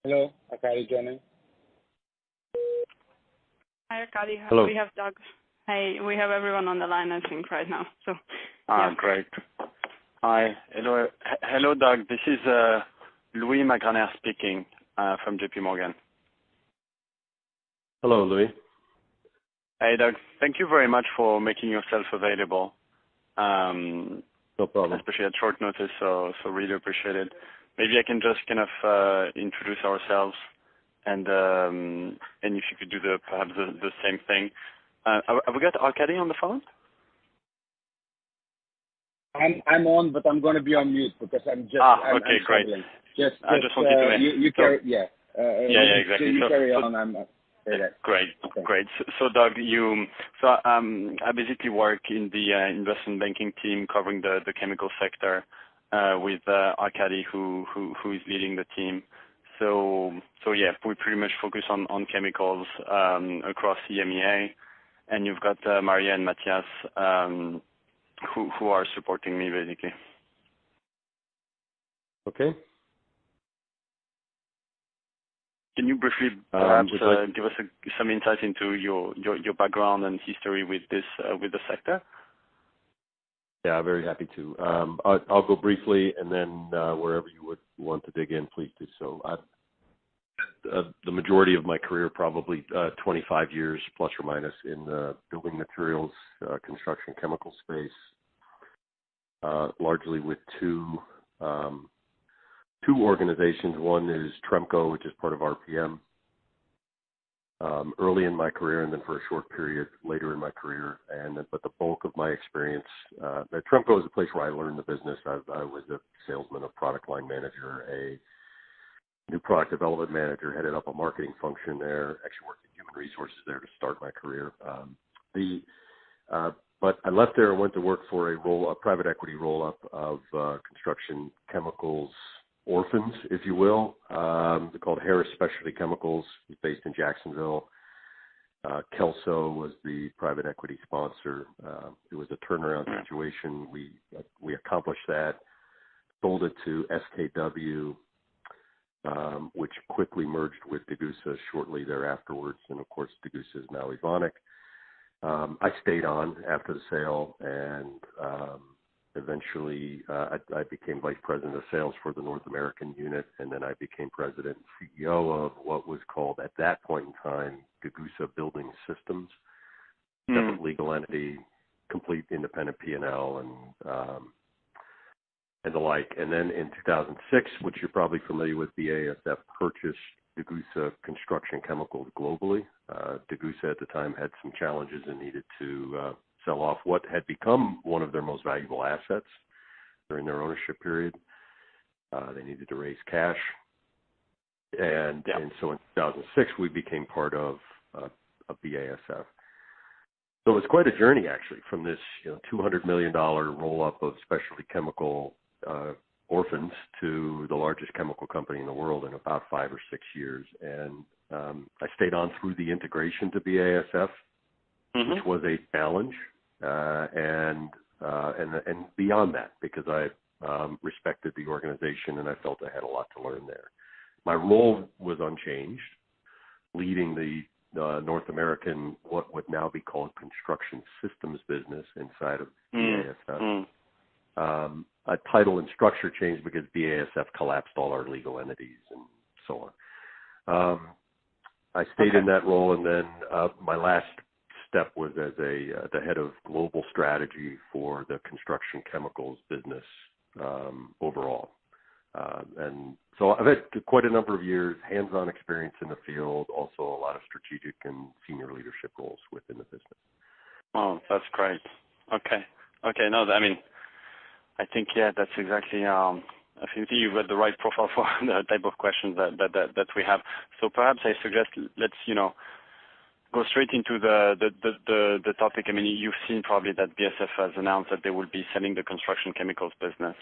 Hello, Akari joining. Hi, Arkady. Hello. We have Doug. Hey, we have everyone on the line, I think, right now. So, yeah. Great. Hi. Hello, Doug. This is Louis Magraner speaking from JP Morgan. Hello, Louis. Hey, Doug. Thank you very much for making yourself available. No problem. Especially at short notice, so really appreciate it. Maybe I can just kind of introduce ourselves, and if you could do perhaps the same thing. Have we got Arkady on the phone? I'm on, but I'm going to be on mute because I'm just. Okay, I'm great. I just wanted to. You carry. Yeah. Exactly. You carry on. I'm. Great. So Doug, I basically work in the investment banking team covering the chemical sector with Arkady, who is leading the team. So yeah, we pretty much focus on chemicals across EMEA, and you've got Maria and Matthias who are supporting me basically. Okay. Can you briefly perhaps give us some insight into your background and history with the sector? Yeah, very happy to. I'll go briefly, and then wherever you would want to dig in, please do so. The majority of my career, probably 25 years plus or minus, in the building materials, construction, chemical space, largely with two organizations. One is Tremco, which is part of RPM, early in my career, and then for a short period later in my career. But the bulk of my experience, Tremco is a place where I learned the business. I was a salesman, a product line manager, a new product development manager, headed up a marketing function there, actually worked in human resources there to start my career. But I left there and went to work for a private equity roll-up of construction chemicals orphans, if you will. They're called Harris Specialty Chemicals. It's based in Jacksonville. Kelso was the private equity sponsor. It was a turnaround situation. We accomplished that, sold it to SKW, which quickly merged with Degussa shortly thereafterwards. And of course, Degussa is now Evonik. I stayed on after the sale, and eventually I became vice president of sales for the North American unit, and then I became president and CEO of what was called at that point in time Degussa Building Systems, separate legal entity, complete independent P&L, and the like. And then in 2006, which you're probably familiar with, BASF purchased Degussa Construction Chemicals globally. Degussa at the time had some challenges and needed to sell off what had become one of their most valuable assets during their ownership period. They needed to raise cash. And so in 2006, we became part of BASF. So it was quite a journey, actually, from this $200 million roll-up of specialty chemical orphans to the largest chemical company in the world in about 5 or 6 years. And I stayed on through the integration to BASF, which was a challenge, and beyond that, because I respected the organization and I felt I had a lot to learn there. My role was unchanged, leading the North American, what would now be called construction systems business inside of BASF. A title and structure changed because BASF collapsed all our legal entities and so on. I stayed in that role, and then my last step was as the head of global strategy for the construction chemicals business overall. And so I've had quite a number of years, hands-on experience in the field, also a lot of strategic and senior leadership roles within the business. Oh, that's great. Okay. No, I think, that's exactly, I think you've got the right profile for the type of questions that we have. So perhaps I suggest let's, go straight into the topic. You've seen probably that BASF has announced that they will be selling the construction chemicals business.